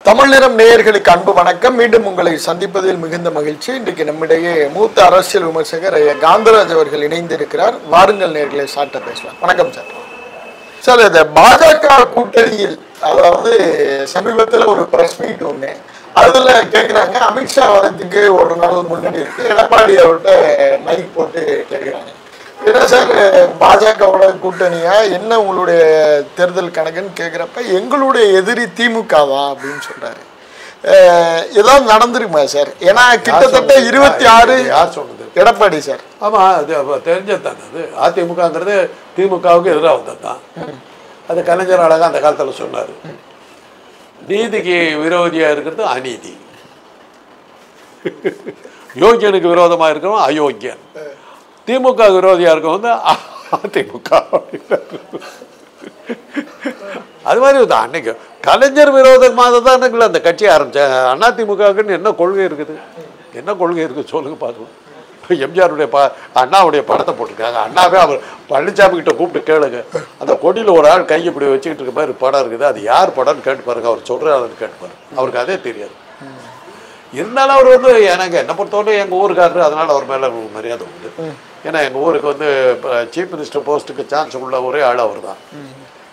தமிழ் நிறம் நேயர்களுக்கு அன்பு வணக்கம். மீண்டும் உங்களை சந்திப்பதில் மிகுந்த மகிழ்ச்சி. இன்றைக்கு நம்மிடையே மூத்த அரசியல் விமர்சகர் காந்தராஜ் அவர்கள் இணைந்திருக்கிறார். வாருங்கள் நேயர்களை சாட்ட பேசலாம். வணக்கம் சார். சார், இந்த பாஜக கூட்டணியில் அதாவது சமீபத்தில் ஒரு பிரஸ் மீட் ஒன்று, அதுல கேட்குறாங்க, அமித்ஷா வரதுக்கு ஒரு நாள் முன்னாடி இருக்கு, எடப்பாடி அவர்கிட்ட மைக் போட்டு கேட்குறாங்க, என்ன சார் பாஜகவோட கூட்டணியா, என்ன உங்களுடைய தேர்தல் கணக்குன்னு கேட்குறப்ப எங்களுடைய எதிரி திமுக தான் அப்படின்னு சொல்றாரு. ஏதாவது நடந்துருக்குமா சார்? ஏன்னா கிட்டத்தட்ட 26 யார் சொன்னது? எடப்பாடி சார். ஆமா, அது தெரிஞ்சது தானே. அது அதிமுகங்கிறது திமுகவுக்கு எதிராக வந்தது தான். அது கலைஞர் அழகா அந்த காலத்தில் சொன்னார். நீதிக்கு விரோதியாக இருக்கிறது அநீதி, யோகியனுக்கு விரோதமாக இருக்கிறவன் அயோக்கியன், திமுக விரோதியாக இருக்க வந்து அதிமுக. அது மாதிரி அன்னைக்கு கலைஞர் விரோதமாக தான் அந்த கட்சியை ஆரம்பித்தேன். அதிமுகவுக்குன்னு என்ன கொள்கை இருக்குது? என்ன கொள்கை இருக்குது சொல்லுங்க பார்க்கலாம். எம்ஜிஆருடைய அண்ணாவுடைய படத்தை போட்டிருக்காங்க. அண்ணாவே அவர் பழனிசாமி கிட்ட கூப்பிட்டு கேளுங்க, அந்த கொடியில் ஒரு ஆள் கையை இப்படி வச்சுக்கிட்டு இருக்க மாதிரி படம் இருக்குது, அது யார் படம்னு கேட்டு பாருங்க, அவர் சொல்கிறாருன்னு கேட்டு பாருங்க. அவருக்கு அதே தெரியாது. இருந்தாலும் அவர் வந்து எனக்கு என்ன பொறுத்தவரை எங்கள் ஊருக்காரரு, அதனால் அவர் மேலே மரியாதை உண்டு. ஏன்னா எங்கள் ஊருக்கு வந்து இப்போ சீஃப் மினிஸ்டர் போஸ்ட்டுக்கு சான்ஸ் உள்ள ஒரே ஆள் அவர் தான்.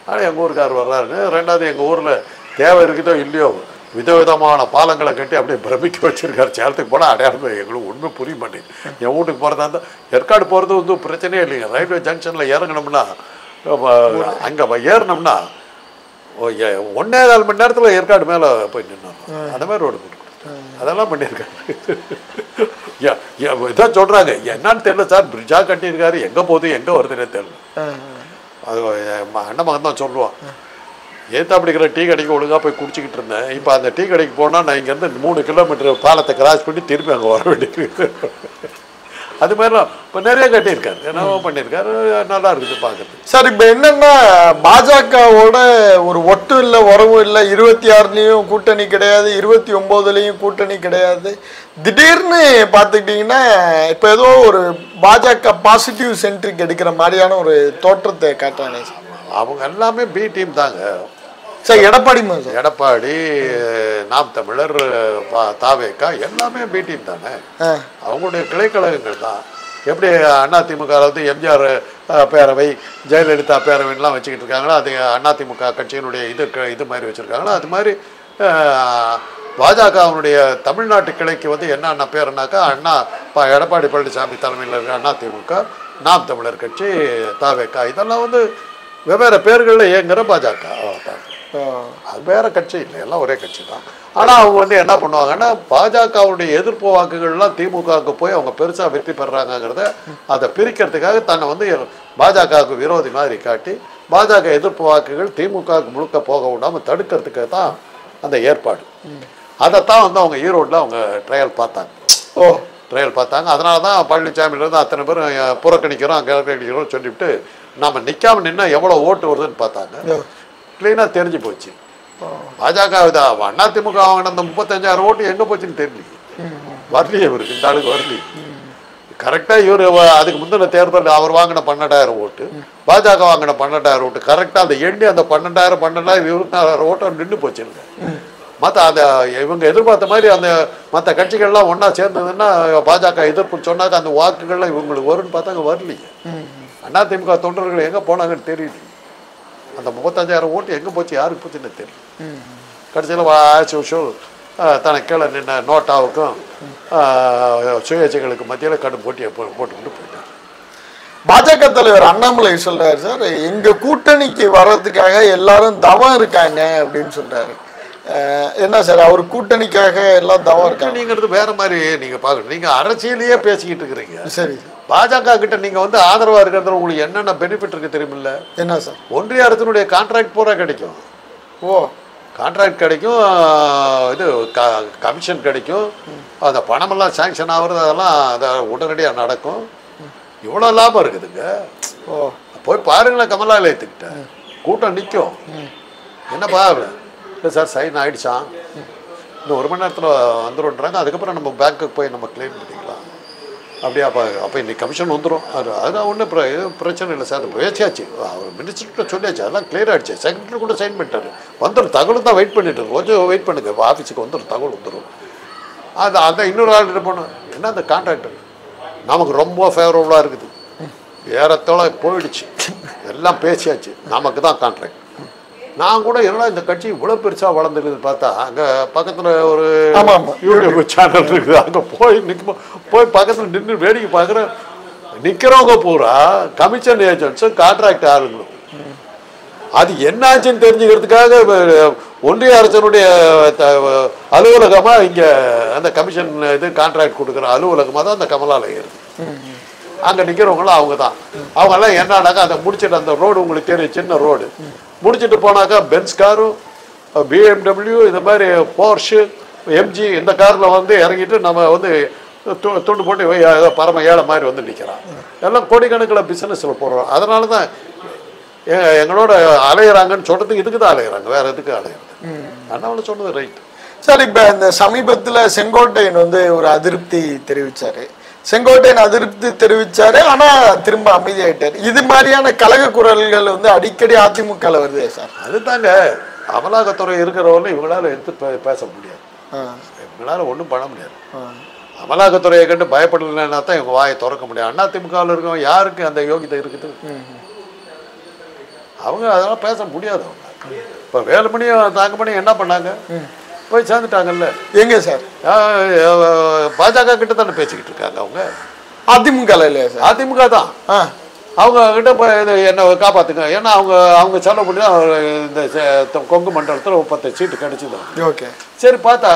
ஆனால் எங்கள் ஊருக்காரர் வர்றாருன்னு. ரெண்டாவது எங்கள் ஊரில் தேவை இருக்குதோ இல்லையோ விதவிதமான பாலங்களை கட்டி அப்படியே பிரமிக்க வச்சுருக்காரு. சேலத்துக்கு போனால் அடையாளம் எங்களுக்கு உண்மை புரிய மாட்டேங்குது. என் வீட்டுக்கு போகிறதா இருந்தால் ஏற்காடு போகிறது வந்து பிரச்சனையே இல்லைங்க. ரயில்வே ஜங்ஷனில் இறங்கினோம்னா, அங்கே ஏறினோம்னா 1.25 மணி நேரத்தில் ஏற்காடு மேலே போய் நின்னோம். அந்த மாதிரி ரோடு போட்டு அதெல்லாம் பண்ணியிருக்காரு. இதான் சொல்கிறாங்க, என்னன்னு தெரியல சார், பிரிட்ஜா கட்டியிருக்காரு, எங்கே போகுது எங்கே வருதுன்னே தெரியல. அது அண்ணன் மகன் தான் சொல்லுவான். ஏத்தாப்பிடிக்கிற டீ கடைக்கு ஒழுங்காக போய் குடிச்சிக்கிட்டு இருந்தேன். இப்போ அந்த டீ கடைக்கு போனால் நான் இங்கேருந்து 3 கிலோமீட்டர் பாலத்தை கிராஸ் பண்ணி திருப்பி அங்கே வர வேண்டியது. அது மாதிரிலாம் இப்போ நிறைய கட்டியிருக்காரு, என்னவோ பண்ணியிருக்காரு, நல்லா இருக்குது பார்க்குறது. சார், இப்போ என்னன்னா பாஜகவோட ஒரு ஒட்டு இல்லை, உறவும் இல்லை. 26லையும் கூட்டணி கிடையாது, 29லையும் கூட்டணி கிடையாது. திடீர்னு பார்த்துக்கிட்டிங்கன்னா இப்போ ஏதோ ஒரு பாஜக பாசிட்டிவ் சென்ட்ரிக் எடுக்கிற மாதிரியான ஒரு தோற்றத்தை காட்டுறாங்க. அவங்க எல்லாமே பி டீம் தாங்க சார். எடப்பாடி, நாம் தமிழர், தாவேக்கா எல்லாமே பி டீம் தானே. அவங்களுடைய கிளைக்கழகங்கள் தான். எப்படி அதிமுக வந்து எம்ஜிஆர் பேரவை, ஜெயலலிதா பேரவைலாம் வச்சுக்கிட்டு இருக்காங்களோ, அது அதிமுக கட்சியினுடைய இது மாதிரி வச்சுருக்காங்களோ, அது மாதிரி பாஜகவினுடைய தமிழ்நாட்டு கிளைக்கு வந்து என்னென்ன பேருனாக்கா எடப்பாடி பழனிசாமி தலைமையில் இருக்க அதிமுக, நாம் தமிழர் கட்சி, தாவேக்கா, இதெல்லாம் வந்து வெவ்வேறு பேர்களில் இயங்குகிற பாஜக. அது வேற கட்சி இல்லை, எல்லாம் ஒரே கட்சி தான். ஆனால் அவங்க வந்து என்ன பண்ணுவாங்கன்னா, பாஜகவுடைய எதிர்ப்பு வாக்குகள்லாம் திமுகவுக்கு போய் அவங்க பெருசாக வெற்றி பெறாங்கிறத அதை பிரிக்கிறதுக்காக தன்னை வந்து பாஜகவுக்கு விரோதி மாதிரி காட்டி பாஜக எதிர்ப்பு வாக்குகள் திமுகவுக்கு முழுக்க போக விடாமல் தடுக்கிறதுக்கு தான் அந்த ஏற்பாடு. அதைத்தான் வந்து அவங்க ஈரோட்டில் அவங்க ட்ரையல் பார்த்தாங்க. அதனால தான் பழனிசாமியிலேருந்து அத்தனை பேரும் புறக்கணிக்கிறோம் சொல்லிவிட்டு நம்ம நிற்காம நின்னா எவ்வளோ ஓட்டு வருதுன்னு பார்த்தாங்க. கிளீனாக தெரிஞ்சு போச்சு. பாஜக அதிமுக வாங்கின அந்த 35,000 ஓட்டு எங்கே போச்சுன்னு தெரியல. வரலையே இவருக்கு, இந்த ஆளுக்கு வரலையே. கரெக்டாக இவர் அதுக்கு முந்தின தேர்தல் அவர் வாங்கின 12,000 ஓட்டு, பாஜக வாங்கின 12,000 ஓட்டு கரெக்டாக அந்த எண்ணி அந்த 12,000 24,000 ஓட்டம் நின்று போச்சுருங்க. மற்ற அந்த இவங்க எதிர்பார்த்த மாதிரி அந்த மற்ற கட்சிகள்லாம் ஒன்றா சேர்ந்ததுன்னா பாஜக எதிர்ப்புன்னு சொன்னாக்க அந்த வாக்குகள்லாம் இவங்களுக்கு வரும்னு பார்த்தாங்க, வரலையே. அதிமுக தொண்டர்கள் எங்கே போனாங்கன்னு தெரியல. அந்த 35,000 ஓட்டு எங்கே போச்சு, யாருக்கு போச்சுன்னு தெரியல. கடைசியில் ஆஸ் யூஷுவல் தனக்கு கீழே நின்ன நோட்டாவுக்கும் சுயேட்சைகளுக்கு மத்தியில் கடும் போட்டியை போட்டுக்கிட்டு போயிட்டார். பாஜக தலைவர் அண்ணாமலை சொல்றாரு, சார் எங்க கூட்டணிக்கு வர்றதுக்காக எல்லாரும் தவம் இருக்காங்க அப்படின்னு சொல்றாரு. என்ன சார், அவர் கூட்டணிக்காக எல்லாம் தவம் இருக்காங்கிறது வேற மாதிரி நீங்க பாக்கணும். நீங்க அரசியலையே பேசிக்கிட்டு இருக்கிறீங்க. சரி, பாஜக கிட்ட நீங்க வந்து ஆதரவா இருக்கிறது உங்களுக்கு என்னென்ன பெனிஃபிட் இருக்கு தெரியுமில்ல? என்ன சார்? ஒன்றிய அரசினுடைய கான்ட்ராக்ட் பூரா கிடைக்கும். கான்ட்ராக்ட் கிடைக்கும், இது கமிஷன் கிடைக்கும், அந்த பணமெல்லாம் சாங்ஷன் ஆகுறது, அதெல்லாம் அதை உடனடியாக நடக்கும். இவ்வளோ லாபம் இருக்குதுங்க. போய் பாருங்களேன், கமலாலயத்துக்கிட்ட கூட்டம் நிற்கும். என்னப்பா இல்லை சார், சைன் ஆகிடுச்சான், இந்த 1 மணி நேரத்தில் வந்துடும்ன்றாங்க. அதுக்கப்புறம் நம்ம பேங்க்குக்கு போய் நம்ம கிளைம் பண்ணிக்கலாம். அப்படியே அப்போ இன்னைக்கு கமிஷன் வந்துடும். அதெல்லாம் ஒன்றும் பிரச்சனை இல்லை சார். பேசியாச்சு, அவர் மினிஸ்டர்கிட்ட சொல்லியாச்சு, அதெல்லாம் கிளியர் ஆகிடுச்சு. செக்ரட்டரி கூட சைன் பண்ணிட்டாரு. வந்துடும், தகவல் தான் வெயிட் பண்ணிட்டு இருக்கு. கொஞ்சம் வெயிட் பண்ணுங்க, ஆஃபீஸுக்கு வந்துடும், தகவல் வந்துடும். அந்த இன்னொரு ஆள்கிட்ட போனோம், என்ன அந்த கான்ட்ராக்டர் நமக்கு ரொம்ப ஃபேவரபுளாக இருக்குது, ஏறத்தோட போயிடுச்சு, எல்லாம் பேசியாச்சு, நமக்கு தான் கான்ட்ராக்ட். நான் கூட என்னடா இந்த கட்சி இவ்வளோ பெருசாக வளர்ந்துருக்குது பார்த்தா, அங்கே பக்கத்தில் ஒரு யூடியூப் சேனல் இருக்குது, அங்கே போய் பக்கத்தில் நின்று வேடிக்கை பார்க்குறேன். நிற்கிறவங்க பூரா கமிஷன் ஏஜென்ட்ஸும் கான்ட்ராக்ட் ஆளுங்களும். அது என்னாச்சுன்னு தெரிஞ்சுக்கிறதுக்காக ஒன்றிய அரசனுடைய அலுவலகமாக இங்கே அந்த கமிஷன் இது கான்ட்ராக்ட் கொடுக்குற அலுவலகமாக தான் அந்த கமலாலயம் இருக்குது. அங்கே நிற்கிறவங்களும் அவங்க தான். அவங்கெல்லாம் என்னன்னாக்கா அதை முடிச்சுட்டு, அந்த ரோடு உங்களுக்கு தெரியும், சின்ன ரோடு முடிச்சுட்டு போனாக்கா பென்ஸ் காரும், BMW, இந்த மாதிரி போர்ஷு, MG இந்த காரில் வந்து இறங்கிட்டு நம்ம வந்து துண்டு போட்டு பரம ஏழை மாதிரி வந்து நிற்கிறான். எல்லாம் கோடிக்கணக்கில் பிஸ்னஸில் போடுறோம். அதனால தான் எங்களோட அலையிறாங்கன்னு சொல்கிறதுக்கு இதுக்கு தான் அலையிறாங்க, வேறு எதுக்கு அலையிறாங்க. அண்ணாவில் சொன்னது ரைட் சார். இப்போ இந்த சமீபத்தில் செங்கோட்டையன் வந்து ஒரு அதிருப்தி தெரிவித்தார். செங்கோட்டையன் அதிருப்தி தெரிவித்தார், ஆனால் திரும்ப அமைதியாயிட்டார். இது மாதிரியான கழக குரல்கள் வந்து அடிக்கடி அதிமுகவில் வருது சார். அதுதாங்க, அமலாக்கத்துறை இருக்கிறவங்க இவங்களால எடுத்து பேச முடியாது, இவங்களால ஒன்றும் பண்ண முடியாது. அமலாக்கத்துறையை கண்டு பயப்படலைன்னா தான் இவங்க வாயை திறக்க முடியும். அதிமுகவில் இருக்கவங்க யாருக்கு அந்த யோகிதை இருக்குது? அவங்க அதெல்லாம் பேச முடியாது. அவங்க இப்போ வேலுமணியும் தங்கமணியும் என்ன பண்ணாங்க, போய் சேர்ந்துட்டாங்கல்ல. எங்க சார்? பாஜக கிட்ட தானே பேசிக்கிட்டு இருக்காங்க அவங்க. அதிமுக இல்லையா சார்? அதிமுக தான். அவங்க கிட்ட போய் என்னை காப்பாற்றுங்க, ஏன்னா அவங்க செலவு பண்ணி தான் இந்த கொங்கு மண்டலத்தில் 10 சீட்டு கிடைச்சிது. ஓகே, சரி. பார்த்தா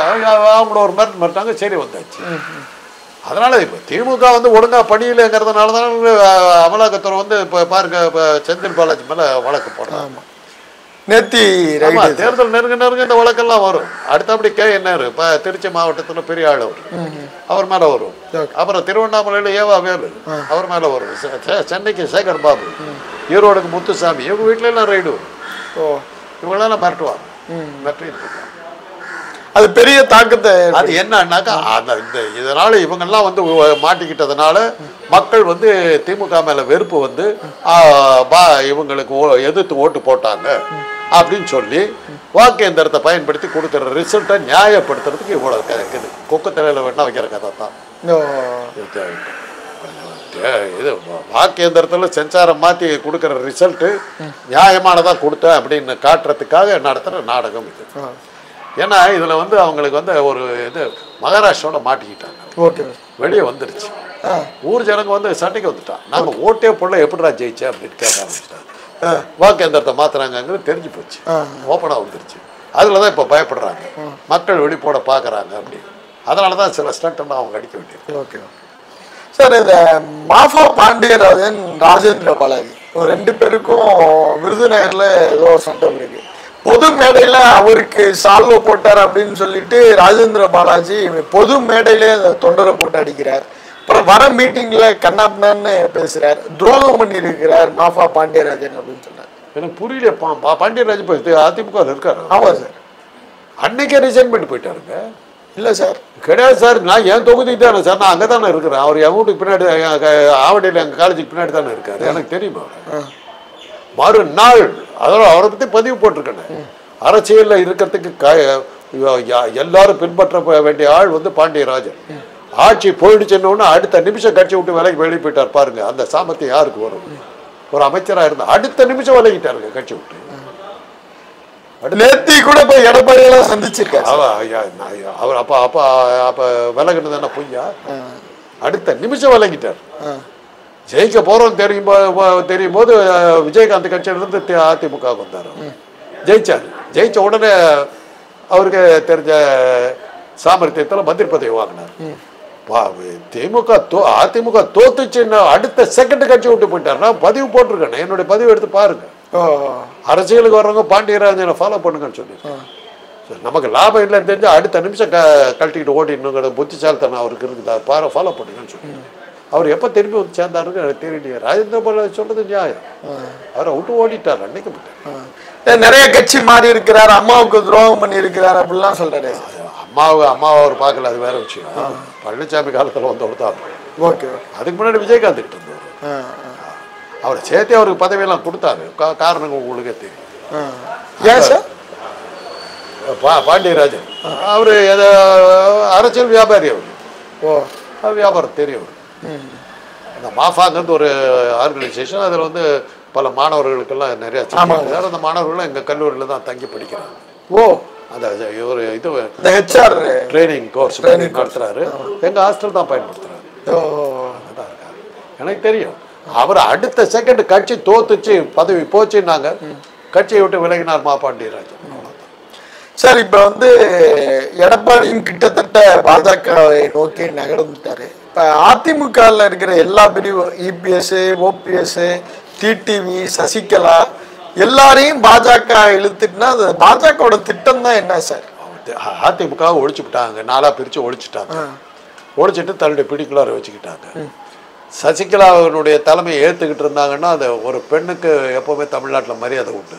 அவங்கள ஒரு மருந்து மறுத்தாங்க, சரி வந்தாச்சு. அதனால இப்போ திமுக வந்து ஒழுங்கா பணியிலங்கிறதுனால தான் அமலாக்கத்துறை வந்து இப்போ பாருங்க, இப்போ செந்தில் பாலாஜி மேலே வழக்கு போடுறாங்க. நேத்தி தேர்தல் நெருங்க இந்த வழக்கெல்லாம் வரும். அடுத்தபடி KNR இப்போ திருச்சி மாவட்டத்தில் பெரிய ஆள் அவர் மேலே வரும். அப்புறம் திருவண்ணாமலையில் ஏவா வேலு அவர் மேலே வரும். சென்னைக்கு சேகர் பாபு, ஈரோடுக்கு முத்துசாமி, இவங்க வீட்டிலலாம் ரைடு வரும். இவங்களெல்லாம் மிரட்டுவாங்க, மிரட்டிட்டு இருக்காங்க. அது பெரிய தாக்கத்தை. அது என்னன்னாக்கா இதனால இவங்கெல்லாம் வந்து மாட்டிக்கிட்டதுனால மக்கள் வந்து திமுக மேல வெறுப்பு வந்து இவங்களுக்கு எதிர்த்து ஓட்டு போட்டாங்க அப்படின்னு சொல்லி வாக்கு எந்திரத்தை பயன்படுத்தி கொடுக்குற ரிசல்ட்டை நியாயப்படுத்துறதுக்கு இவ்வளவு இருக்குது. கொக்கு தலையில வேணா வைக்கிற கதை தான் இது. வாக்கு எந்திரத்தில் சென்சாரம் மாற்றி கொடுக்குற ரிசல்ட்டு நியாயமானதாக கொடுத்தேன் அப்படின்னு காட்டுறதுக்காக நடத்துகிற நாடகம் இது. ஏன்னா இதில் வந்து அவங்களுக்கு வந்து ஒரு இது மகாராஷ்டிராவோட மாட்டிக்கிட்டாங்க, வெளியே வந்துருச்சு. ஊர் ஜனங்க வந்து சண்டைக்கு வந்துட்டான், நாங்கள் ஓட்டே போடல, எப்படிடா ஜெயிச்சேன் அப்படின்னு கேட்க ஆரம்பிச்சிட்டாங்க. வாக்கு எந்திரத்தை மாத்துறாங்கிறது தெரிஞ்சு போச்சு, ஓப்பனாக வந்துருச்சு. அதில் தான் இப்போ பயப்படுறாங்க, மக்கள் வெளி போட பார்க்குறாங்க அப்படின்னு. அதனால தான் சில ஸ்டண்ட்லாம் அவங்க அடிக்க வேண்டியது. Okay sir. இந்த மாஃபா பாண்டியராஜன், ராஜேந்திர பாலாஜி ஒரு 2 பேருக்கும் விருதுநகரில் ஏதோ சட்டம் இருக்கு. பொது மேடையில அவருக்கு சால்வ போட்டார் அப்படின்னு சொல்லிட்டு ராஜேந்திர பாலாஜி பொது மேடையிலே தொண்டரை போட்டு அடிக்கிறார். அப்புறம் வர மீட்டிங்ல கண்ணாப்னான்னு பேசுறார், துரோகம் பண்ணி இருக்கிறார் மாஃபா பாண்டியராஜன் அப்படின்னு சொன்னார். எனக்கு புரியல. பாண்டியராஜன் இப்போ அதிமுக இருக்காரு. ஆமா சார். அன்னைக்கே ரிசைன் பண்ணிட்டு போயிட்டாருங்க. இல்லை சார், கிடையாது சார், நான் என் தொகுதிக்கு தானே சார், நான் அங்கே தானே இருக்கிறேன். அவர் என் வீட்டுக்கு பின்னாடி ஆவடியில் எங்கள் காலேஜுக்கு பின்னாடி தானே இருக்காரு, எனக்கு தெரியுமா. மறுநாள் அதெல்லாம் அவரை பற்றி பதிவு போட்டிருக்கேன். அரசியலில் இருக்கிறதுக்கு எல்லாரும் பின்பற்ற வேண்டிய ஆள் வந்து பாண்டியராஜன். ஆட்சி போயிடுச்சுன்னு அடுத்த நிமிஷம் கட்சி விட்டு விலைக்கு வெளியே போயிட்டார். பாருங்க அந்த சாமர்த்தியம் யாருக்கு வரும்? ஒரு அமைச்சராக இருந்தா அடுத்த நிமிஷம் விலகிட்டாருங்க கட்சி விட்டு. நேத்தி கூட போய் எடப்பாடியெல்லாம் சந்திச்சிருக்காரு அவர். அப்போ விலகினது என்ன பொய்யா? அடுத்த நிமிஷம் விலகிட்டார். ஜெயிக்க போறோம் தெரியும் போது விஜயகாந்த் கட்சியிலிருந்து அதிமுக வந்தார். ஜெயிச்சார். ஜெயிச்ச உடனே அவருக்கு தெரிஞ்ச சாமர்த்தியத்தில் மந்திரி பதவி வாங்கினார். அதிமுக தோத்துச்சுன்னா அடுத்த செகண்ட் கட்சி விட்டு போயிட்டார். நான் பதிவு போட்டிருக்கேன், என்னுடைய பதிவு எடுத்து பாருங்க. அரசியலுக்கு வர்றவங்க பாண்டியராஜனை ஃபாலோ பண்ணுங்கன்னு சொல்லியிருக்கேன். நமக்கு லாபம் இல்லைன்னு தெரிஞ்சு அடுத்த நிமிஷம் கழட்டிக்கிட்டு ஓட்டிடணுங்கிற புத்திசாலித்தனம் அவருக்கு இருக்குதா, ஃபாலோ பண்ணுங்கன்னு சொல்லி. அவர் எப்போ திரும்பி வந்து சேர்ந்தாருன்னு எனக்கு தெரியலையே. ராஜேந்திர பாலாஜி சொல்றது நியாயம். அவரை விட்டு ஓடிட்டார் அன்னைக்கு. நிறைய கட்சி மாறி இருக்கிறார், அம்மாவுக்கு துரோகம் பண்ணி இருக்கிறார் அப்படிலாம் சொல்றாரு. அம்மாவை அவர் பார்க்கல, அது வேற விஷயம். பழனிசாமி காலத்தில் வந்தவர் தான். ஓகே. அதுக்கு முன்னாடி விஜயகாந்த் கிட்ட இருந்தார். அவரை சேர்த்து அவருக்கு பதவியெல்லாம் கொடுத்தாரு. காரணம் உங்களுக்கே தெரியும். ஏன் சார்? பாண்டியராஜன் அவரு அரசியல் வியாபாரி அவரு. வியாபாரம் தெரியும் அவரு. அந்த மாஃபாங்கிறது ஒரு ஆர்கனைசேஷன். அதில் வந்து பல மாணவர்களுக்கெல்லாம் நிறைய அந்த மாணவர்கள் எங்கள் கல்லூரியில் தான் தங்கி படிக்கிறாங்க. அந்த ஒரு இது ஹெச்ஆர் ட்ரைனிங் கோர்ஸ் நடத்துறாரு. எங்கள் ஹாஸ்டல் தான் பயன்படுத்துறாரு. அதான் இருக்காரு. எனக்கு தெரியும். அவர் அடுத்த செகண்ட் கட்சி தோத்துச்சு, பதவி போச்சுன்னாங்க, கட்சியை விட்டு விலகினார் மா பாண்டியராஜன். சார், இப்ப வந்து எடப்பாடியும் கிட்டத்தட்ட பாஜகவை நோக்கி நகர்ந்துட்டாரு. இப்ப அதிமுகவில் இருக்கிற எல்லா பிரிவும் இபிஎஸ், ஓபிஎஸ், டிடிவி, சசிகலா எல்லாரையும் பாஜக இழுத்துட்டுனா அது பாஜகவோட திட்டம் தான் என்ன சார்? அதிமுக ஒழிச்சு விட்டாங்க, 4 பிரிச்சு ஒழிச்சுட்டாங்க. ஒழிச்சிட்டு தன்னுடைய பிடிக்குள்ளார வச்சுக்கிட்டாங்க. சசிகலாவினுடைய தலைமையை ஏற்றுக்கிட்டு இருந்தாங்கன்னா அது ஒரு பெண்ணுக்கு எப்பவுமே தமிழ்நாட்டில் மரியாதை உண்டு.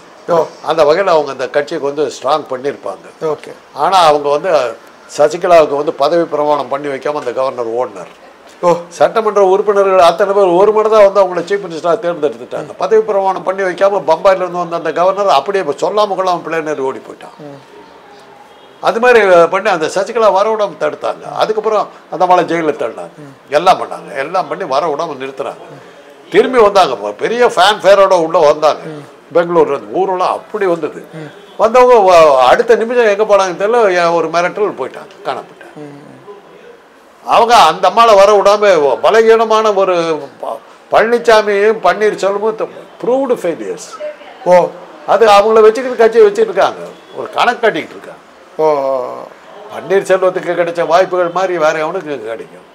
அந்த வகையில் அவங்க அந்த கட்சிக்கு வந்து ஸ்ட்ராங் பண்ணியிருப்பாங்க. ஓகே. ஆனால் அவங்க வந்து சசிகலாவுக்கு வந்து பதவி பிரமாணம் பண்ணி வைக்காம அந்த கவர்னர் ஓடினார். சட்டமன்ற உறுப்பினர்கள் அத்தனை பேர் ஒரு மணி தான் வந்து அவங்கள சீஃப் மினிஸ்டராக தேர்ந்தெடுத்துட்டாங்க. பதவி பிரமாணம் பண்ணி வைக்காம பம்பாயிலேருந்து வந்து அந்த கவர்னர் அப்படியே சொல்லாம கொள்ளாமல் பிள்ளைனர் ஓடி போயிட்டான். அது மாதிரி பண்ணி அந்த சசிகலா வர விடாம தடுத்தாங்க. அதுக்கப்புறம் அந்த மலை ஜெயிலில் தள்ளினாங்க. எல்லாம் பண்ணாங்க. எல்லாம் பண்ணி வர விடாம நிறுத்துறாங்க. திரும்பி வந்தாங்க. பெரிய ஃபேன் ஃபேரோட உள்ள வந்தாங்க. பெங்களூர் ஊரெல்லாம் அப்படி வந்தது. வந்தவங்க அடுத்த நிமிஷம் எங்கே போனாங்கன்னு தெரியல, ஒரு மிரட்டல் போயிட்டாங்க, காணப்பட்டாங்க. அவங்க அந்த அம்மாவை வர விடாம பலகீனமான ஒரு பழனிசாமியும் பன்னீர்செல்வமும் ப்ரூவ்டு ஃபெயிலியர்ஸ். அது அவங்கள வச்சுக்கிட்டு கட்சியை வச்சுட்டு இருக்காங்க, ஒரு கணக்கு கட்டிக்கிட்டு இருக்காங்க. பன்னீர்செல்வத்துக்கு கிடைச்ச வாய்ப்புகள் மாதிரி வேற எவனுக்கு கிடைக்கும்?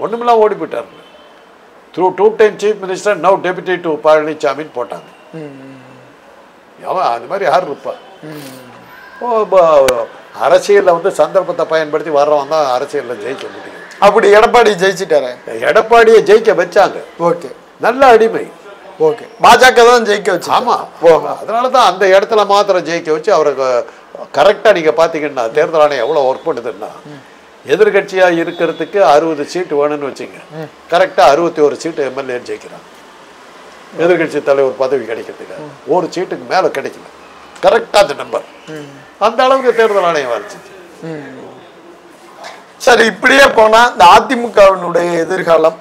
ஒண்ணுமெல்லாம் ஓடி போயிட்டாரு. Through 2 time chief minister, now deputy to பழனிசாமின்னு போட்டாங்க. அது மாதிரி யார் இருப்பா? அரசியலில் வந்து சந்தர்ப்பத்தை பயன்படுத்தி வர்றவன் தான் அரசியலில் ஜெயிக்க முடியும். அப்படி எடப்பாடி ஜெயிச்சுட்டாரு. எடப்பாடியை ஜெயிக்க வச்சாங்க. ஓகே. நல்ல அடிமை. ஓகே. பாஜக தான் ஜெயிக்க வச்சு. ஆமா. அதனால தான் அந்த இடத்துல மாத்திரம் ஜெயிக்க வச்சு அவருக்கு கரெக்டாக நீங்கள் பார்த்தீங்கன்னா தேர்தல் ஆணையம் எவ்வளோ ஒர்க் பண்ணுதுன்னா, எதிர்கட்சியாக இருக்கிறதுக்கு 60 சீட்டு வேணும்னு வச்சுங்க, கரெக்டாக 61 சீட்டு எம்எல்ஏ ஜெயிக்கிறாங்க. எதிர்கட்சி தலைவர் பதவி கிடைக்கிறதுக்கு ஒரு சீட்டுக்கு மேலே கிடைக்கல. கரெக்டாக அந்த நம்பர். அந்த அளவுக்கு தேர்தல் ஆணையம் வரைச்சிச்சு. சரி, இப்படியே போனா இந்த அதிமுகவினுடைய எதிர்காலம்,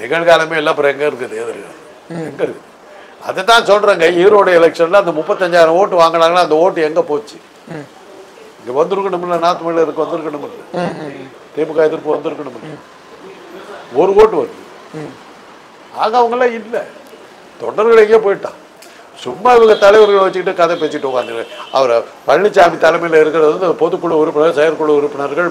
நிகழ்காலமே இல்லை. அப்புறம் எங்க இருக்குது எதிர்காலம்? எங்க இருக்குது? அதை தான் சொல்றேங்க. ஈரோடு எலெக்ஷன்ல அந்த 35,000 ஓட்டு வாங்கினாங்கன்னா அந்த ஓட்டு எங்க போச்சு? இங்க வந்திருக்கணும் இல்லை, நார்த் மயிலருக்கு வந்திருக்கணும் இல்லை, திமுக எதிர்ப்பு வந்திருக்கணும் இல்லை, ஒரு ஓட்டு வருது. ஆக அவங்களாம் இல்லை, தொண்டர்கள் எங்கேயோ போயிட்டான். சும்மா இவங்க தலைவர்களை வச்சுக்கிட்டு கதை பேசிட்டு உட்காந்து அவர் பழனிசாமி தலைமையில் இருக்கிறது வந்து பொதுக்குழு உறுப்பினர், செயற்குழு உறுப்பினர்கள்,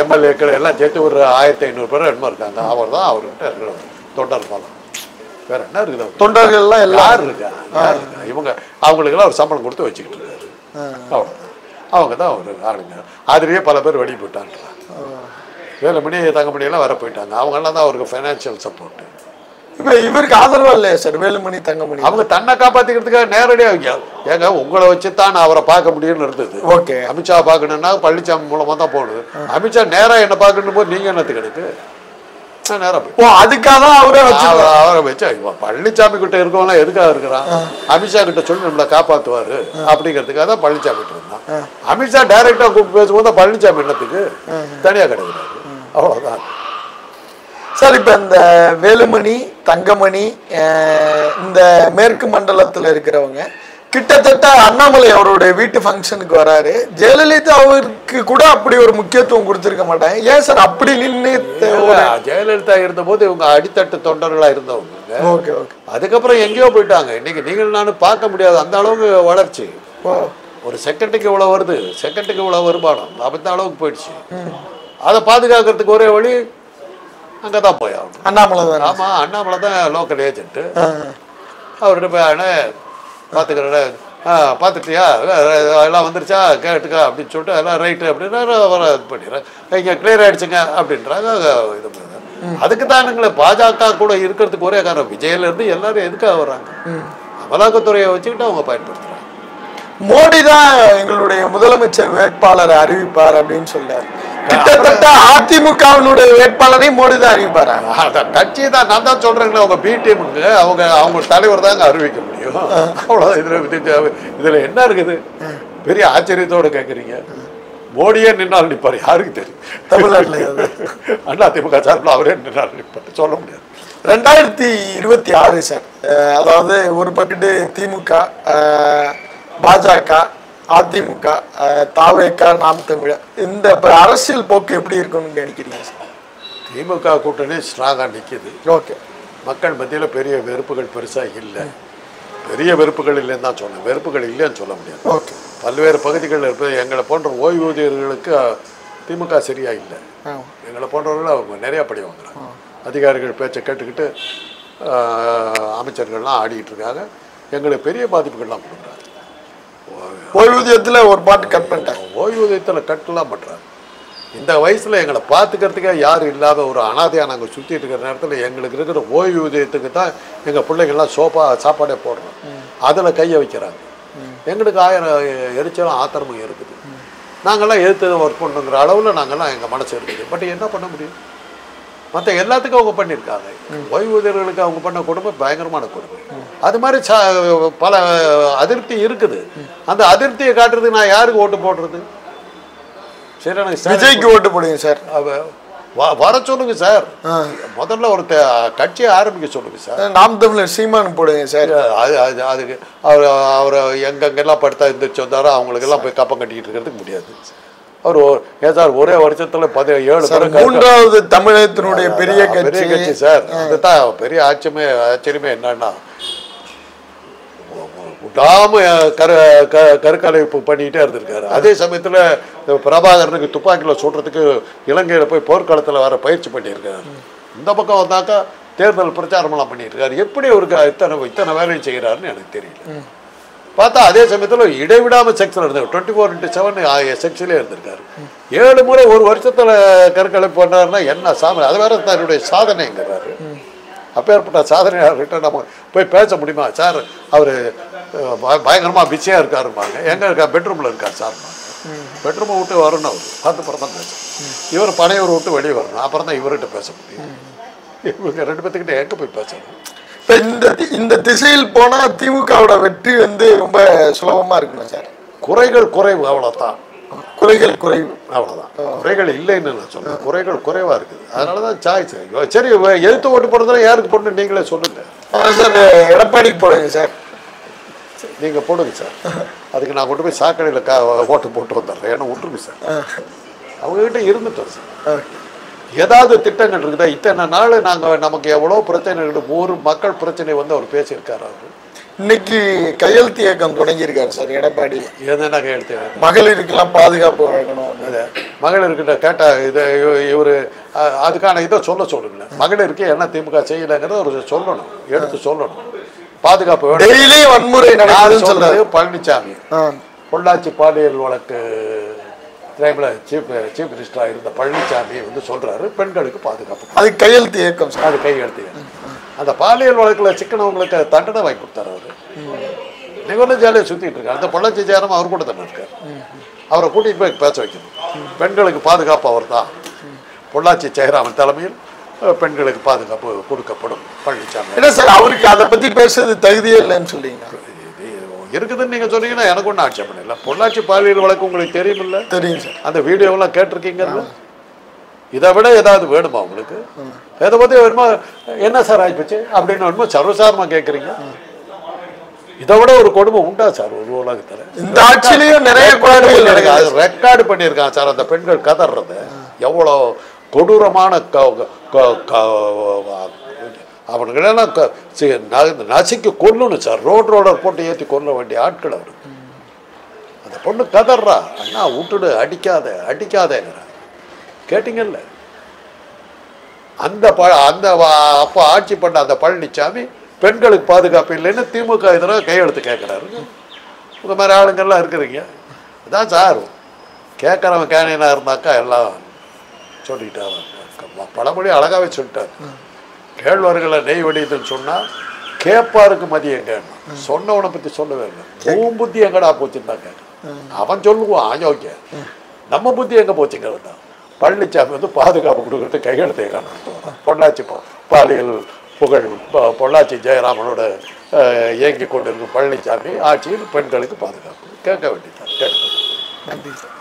எம்எல்ஏக்கள் எல்லாம் சேர்த்து ஒரு 1500 பேர் என்னமோ இருக்காங்க. அவர் தான் அவர்கிட்ட இருக்கிற தொண்டர் பாலம். வேற என்ன இருக்குது? தொண்டர்கள்லாம் யார் இருக்கா? இவங்க அவங்களுக்கெல்லாம் ஒரு சம்பளம் கொடுத்து வச்சுக்கிட்டு இருக்காரு. அவ்வளோ அவங்க தான் ஒரு ஆளுங்க. அதுலேயே பல பேர் வெளியே போயிட்டாங்க. வேலுமணி, தங்கமணியெல்லாம் வர போயிட்டாங்க. அவங்கெல்லாம் தான் அவருக்கு ஃபைனான்சியல் சப்போர்ட். இப்போ இவருக்கு ஆதரவா இல்லையா சார் வேலுமணி, தங்கமணி? அவங்க தன்னை காப்பாற்றிக்கிறதுக்காக நேரடியாக ஏங்க உங்களை வச்சு தான் நான் அவரை பார்க்க முடியும்னு இருந்தது. ஓகே. அமித்ஷா பார்க்கணுன்னா பழனிசாமி மூலமாக தான் போகணுது. அமித்ஷா நேராக என்ன பார்க்கணும் போது நீங்கள் என்னத்துக்கு எனக்கு நேரம் அதுக்காக தான் அவரை வச்சு பழனிசாமி கிட்ட இருக்கவங்களாம் எதுக்காக இருக்கிறான்? அமித்ஷா கிட்ட சொல்லி நம்மளை காப்பாற்றுவாரு அப்படிங்கிறதுக்காக தான் பழனிசாமி கிட்ட இருந்தான். அமித்ஷா டைரக்டா கூப்பிட்டு பேசும்போது பழனிசாமி என்னத்துக்கு தனியாக கிடைக்கிறாரு. அவ்வளோதான் சார். இப்போ இந்த வேலுமணி, தங்கமணி, இந்த மேற்கு மண்டலத்தில் இருக்கிறவங்க கிட்டத்தட்ட அண்ணாமலை அவருடைய வீட்டு ஃபங்க்ஷனுக்கு வராரு. ஜெயலலிதா அவருக்கு கூட அப்படி ஒரு முக்கியத்துவம் கொடுத்துருக்க மாட்டாங்க. ஏன் சார் அப்படி நின்று? ஜெயலலிதா இருந்தபோது இவங்க அடித்தட்டு தொண்டர்களாக இருந்தவங்க. Okay okay. அதுக்கப்புறம் எங்கேயோ போயிட்டாங்க. இன்னைக்கு நீங்கள் நானும் பார்க்க முடியாது அந்த அளவுக்கு வளர்ச்சி. ஒரு செகண்டுக்கு இவ்வளோ வருது, செகண்டுக்கு இவ்வளோ வருமானம், அந்த அளவுக்கு போயிடுச்சு. அதை பாதுகாக்கிறதுக்கு ஒரே வழி அங்கே தான் போய் ஆகணும். அண்ணாமலை தான். ஆமாம், அண்ணாமலை தான் லோக்கல் ஏஜென்ட்டு. அவர்கிட்ட போய் பார்த்துக்கிறேன், பார்த்துட்டியா எல்லாம் வந்துருச்சா கேட்டுக்கா அப்படின்னு சொல்லிட்டு எல்லாம் ரைட்டு அப்படின்னா வர இது பண்ணிடுறேன், இங்கே கிளியர் ஆகிடுச்சுங்க அப்படின்றாங்க. இது பண்ணுறாங்க. அதுக்கு தான் எங்களை பாஜக கூட இருக்கிறதுக்கு ஒரே காரணம், விஜயிலேருந்து எல்லாரும் எதுக்காக வர்றாங்க? அமலாக்கத்துறையை வச்சுக்கிட்டு அவங்க பயன்படுத்துகிறாங்க. மோடி தான் எங்களுடைய முதலமைச்சர் வேட்பாளரை அறிவிப்பார் அப்படின்னு சொல்றாரு. கிட்டத்தட்ட அதிமுகவினுடைய வேட்பாளரை மோடி தான் அறிவிப்பாரு. கட்சி தான், நான் தான் சொல்றேங்களே, அவங்க பி டீமுக்கு அவங்க தலைவர் தாங்க அறிவிக்க முடியும். அவ்வளோ. இதுல என்ன இருக்குது? பெரிய ஆச்சரியத்தோடு கேட்குறீங்க. மோடியே நின்னால் நிற்பார், யாருக்கு தெரியும்? தமிழ்நாட்டில் அதிமுக சார்பில் அவரே நின்னால் நிற்பார், சொல்ல முடியாது. 2026 சார், அதாவது ஒரு பக்கத்து திமுக, பாஜக, அதிமுக, தாவேக, நாம் தமிழர், இந்த அரசியல் போக்கு எப்படி இருக்குன்னு நினைக்கிறீங்க சார்? திமுக கூட்டணி ஸ்ட்ராங்காக நிற்கிது. ஓகே. மக்கள் மத்தியில் பெரிய வெறுப்புகள் பெருசாக இல்லை. பெரிய வெறுப்புகள் இல்லைன்னு தான் சொன்னேன், வெறுப்புகள் இல்லைன்னு சொல்ல முடியாது. ஓகே. பல்வேறு பகுதிகளில் இருப்பது எங்களை போன்ற ஓய்வூதியர்களுக்கு திமுக சரியா இல்லை. எங்களை போன்றவர்கள் அவங்க நிறையா படி வாங்குறாங்க. அதிகாரிகள் பேச்சை கேட்டுக்கிட்டு அமைச்சர்கள்லாம் ஆடிக்கிட்டு இருக்காங்க. எங்களுக்கு பெரிய பாதிப்புகள்லாம் கொடுக்குறாங்க. ஓய்வூதியத்தில் ஒரு பாட்டு கட் பண்ணிட்டாங்க. ஓய்வூதியத்தில் கட்டெல்லாம் பண்ணுறாங்க. இந்த வயசில் எங்களை பார்த்துக்கிறதுக்கே யாரும் இல்லாத ஒரு அனாதையாக நாங்கள் சுற்றிட்டு இருக்கிற நேரத்தில் எங்களுக்கு இருக்கிற ஓய்வூதியத்துக்கு தான் எங்கள் பிள்ளைங்கள்லாம் சாப்பாடே போடுறோம். அதில் கையை வைக்கிறாங்க. எங்களுக்கு 1000 எரிச்சலும் ஆத்திரமும் இருக்குது. நாங்கள்லாம் எதிர்த்து ஒர்க் பண்ணுங்கிற அளவில் நாங்கள்லாம் எங்கள் மனசு இருக்குது. பட் என்ன பண்ண முடியும்? மற்ற எல்லாத்துக்கும் அவங்க பண்ணியிருக்காங்க. ஓய்வூதியர்களுக்கு அவங்க பண்ண கொடுமை பயங்கரமான கொடுமை. அது மாதிரி பல அதிருப்தி இருக்குது. அந்த அதிருப்தியை காட்டுறதுக்கு நான் யாருக்கு ஓட்டு போடுறது? சரி, எனக்கு விஜய்க்கு ஓட்டு போடுங்க சார். வர சொல்லுங்க சார். முதல்ல ஒரு கட்சியை ஆரம்பிக்க சொல்லுங்க சார். நாம் தமிழர் சீமான் போடுங்க சார். அதுக்கு அவரை எங்கெங்கெல்லாம் படுத்தா எந்திரிச்சு வந்தாரோ அவங்களுக்கெல்லாம் போய் கப்பம் கட்டிக்கிட்டு இருக்கிறதுக்கு முடியாது. அவர் ஏன் சார் ஒரே வருஷத்துல 17 மூன்றாவது தமிழகத்தினுடைய பெரிய கட்சி சார். அதுதான் பெரிய ஆச்சரியமே என்னன்னா, விடாம கருக்கலைப்பு பண்ணிக்கிட்டே இருந்திருக்காரு. அதே சமயத்துல பிரபாகரனுக்கு துப்பாக்கியில் சுடுறதுக்கு இலங்கையில போய் போர்க்காலத்தில் வர பயிற்சி பண்ணியிருக்காரு. இந்த பக்கம் வந்தாக்கா தேர்தல் பிரச்சாரமெல்லாம் பண்ணிட்டு இருக்காரு. எப்படி அவருக்கு இத்தனை வேலையும் செய்கிறாருன்னு எனக்கு தெரியல. பார்த்தா அதே சமயத்தில் இடைவிடாமல் செக்ஸில் இருந்தார். 24/7 செக்ஸிலே இருந்திருக்காரு. 7 முறை ஒரு வருஷத்தில் கருக்கலைப்பு பண்ணாருன்னா என்ன சாதனை? அது வேற தன்னுடைய சாதனைங்கிறாரு. அப்பேற்பட்ட சாதனையாளர்கிட்ட நம்ம போய் பேச முடியுமா? சார் அவர் பயங்கரமாக பிஸியாக இருக்காருப்பாங்க. எங்கே இருக்கா? பெட்ரூமில் இருக்கார் சார். பெட்ரூமை விட்டு வரணும். அவர் பார்த்து தான் பேச. இவர் பனையூர் விட்டு வெளியே வரணும். அப்புறம் தான் இவர்கிட்ட பேச முடியும். இவங்க 2 பேர்த்துக்கிட்ட எங்கே போய் பேசணும்? இந்த திசையில் போனா திமுகவோட வெற்றி ரொம்ப சுலபமா இருக்குமா சார்? குறைகள் குறைவு, அவ்வளவுதான். குறைகள் குறைவு, அவ்வளவுதான். குறைகள் இல்லைன்னு நான் சொல்றேன். குறைகள் குறைவா இருக்குது. அதனாலதான் சாய்ஸ். சரி, எதிர்த்து ஓட்டு போடுறதுல யாருக்கு போடணும் நீங்களே சொல்லுங்க சார். எடப்பாடிக்கு போடுங்க சார். நீங்க போடுங்க சார். அதுக்கு நான் கொண்டு போய் சாக்கடையில் ஓட்டு போட்டு வந்துடுறேன். ஏன்னா விட்டுருங்க சார். அவங்ககிட்ட இருந்துட்டோம் சார். ஏதாவது திட்டங்கள் இருக்குதா? இத்தனை நாள் நமக்கு எவ்வளோ பிரச்சனை இருக்குது. ஒரு மக்கள் பிரச்சனை அவர் பேசியிருக்காரு. அவர் இன்னைக்கு கையெழுத்து இயக்கம் தொடங்கியிருக்காரு சார் எடப்பாடி. எதுனா கையெழுத்து? மகளிருக்கெல்லாம் பாதுகாப்பு வழங்கணும். மகளிர்கிட்ட கேட்டால் இவர் அதுக்கான இதை சொல்லுங்களேன். மகளிருக்கு என்ன திமுக செய்யலைங்கிறத ஒரு சொல்லணும், எடுத்து சொல்லணும். பாதுகாப்பு டெய்லி வன்முறை நடக்குதுன்னு சொல்றாரு பழனிசாமி. பொள்ளாச்சி பாலியல் வழக்கு சீஃப் மினிஸ்டராக இருந்த பழனிசாமி சொல்றாரு பெண்களுக்கு பாதுகாப்பு. அது கையெழுத்து இயக்கம் சார். அது கையெழுத்து இயக்கம். அந்த பாலியல் வழக்கில் சிக்கனவங்களுக்கு தண்டனை வாங்கி கொடுத்தாரு. அவரு நிகழ்ச்சி ஜாலியாக சுற்றிட்டு இருக்காரு. அந்த பொள்ளாச்சி சேரம் அவர் கூட தானே இருக்காரு. அவரை கூட்டிகிட்டு போய் பேச வைக்கணும். பெண்களுக்கு பாதுகாப்பு அவர் தான். பொள்ளாச்சி ஜெயராமன் தலைமையில் பெண்களுக்கு பாதுகாப்பு கொடுக்கப்படும். பழனிசாமி இல்லை சார், அவருக்கு அதை பற்றி பேசுறது தகுதியே இல்லைன்னு சொல்லிங்க. இருக்குதுன்னு நீங்க சொன்னீங்கன்னா எனக்கு ஒன்றும் ஆட்சேபம் இல்லை. பொள்ளாச்சி பாலியல் வழக்கு உங்களுக்கு தெரியுமில்ல? தெரியும் சார். அந்த வீடியோவெல்லாம் கேட்டிருக்கீங்கல்ல? இதை விட ஏதாவது வேணுமா உங்களுக்கு? எதை பற்றி வேணுமா? என்ன சார் ஆயிப்போச்சு அப்படின்னு வேணுமா சர்வசாரமாக கேட்குறீங்க? இதை விட ஒரு கொடுமை உண்டா சார் ஒரு உலகத்தில்? இந்த ஆட்சியிலையும் நிறைய குழந்தைகள் ரெக்கார்டு பண்ணியிருக்காங்க சார். அந்த பெண்கள் கதறது எவ்வளோ கொடூரமான அவனுங்களெல்லாம் நசுக்கி கொல்லணும் சார். ரோடர் போட்டு ஏற்றி கொல்ல வேண்டிய ஆட்கள் அவருக்கு. அந்த பொண்ணு கதறா, அண்ணா விட்டுடு, அடிக்காதேங்கிற. கேட்டீங்கல்ல? அந்த அப்போ ஆட்சி பண்ண அந்த பழனிசாமி பெண்களுக்கு பாதுகாப்பு இல்லைன்னு திமுக எதிராக கையெழுத்து கேட்குறாரு. இந்த மாதிரி ஆளுங்கள்லாம் இருக்கிறீங்க. அதான் சார் கேட்குறவன் கேனியனாக இருந்தாக்கா எல்லாம் சொல்லிட்டாங்க. பழமொழி அழகாகவே சொல்லிட்டாரு. கேழ்வர்களை நெய் வடிதுன்னு சொன்னால் கேட்பாருக்கு மதியம் கேட்கணும். சொன்னவனை பற்றி சொல்லவே இல்லை. உன் புத்தி எங்கடா போச்சுன்னு தான் கேட்கணும். அவன் சொல்லுவான் அயோக்கிய. நம்ம புத்தி எங்கே போச்சுங்கிறது தான். பழனிசாமி வந்து பாதுகாப்பு கொடுக்கறது கையெழுத்தை காணும். பொள்ளாச்சி பாலியல் புகழ் பொள்ளாச்சி ஜெயராமனோட இயங்கி கொண்டிருக்கும் பழனிசாமி ஆட்சியில் பெண்களுக்கு பாதுகாப்பு கேட்க வேண்டியதான். நன்றி சார்.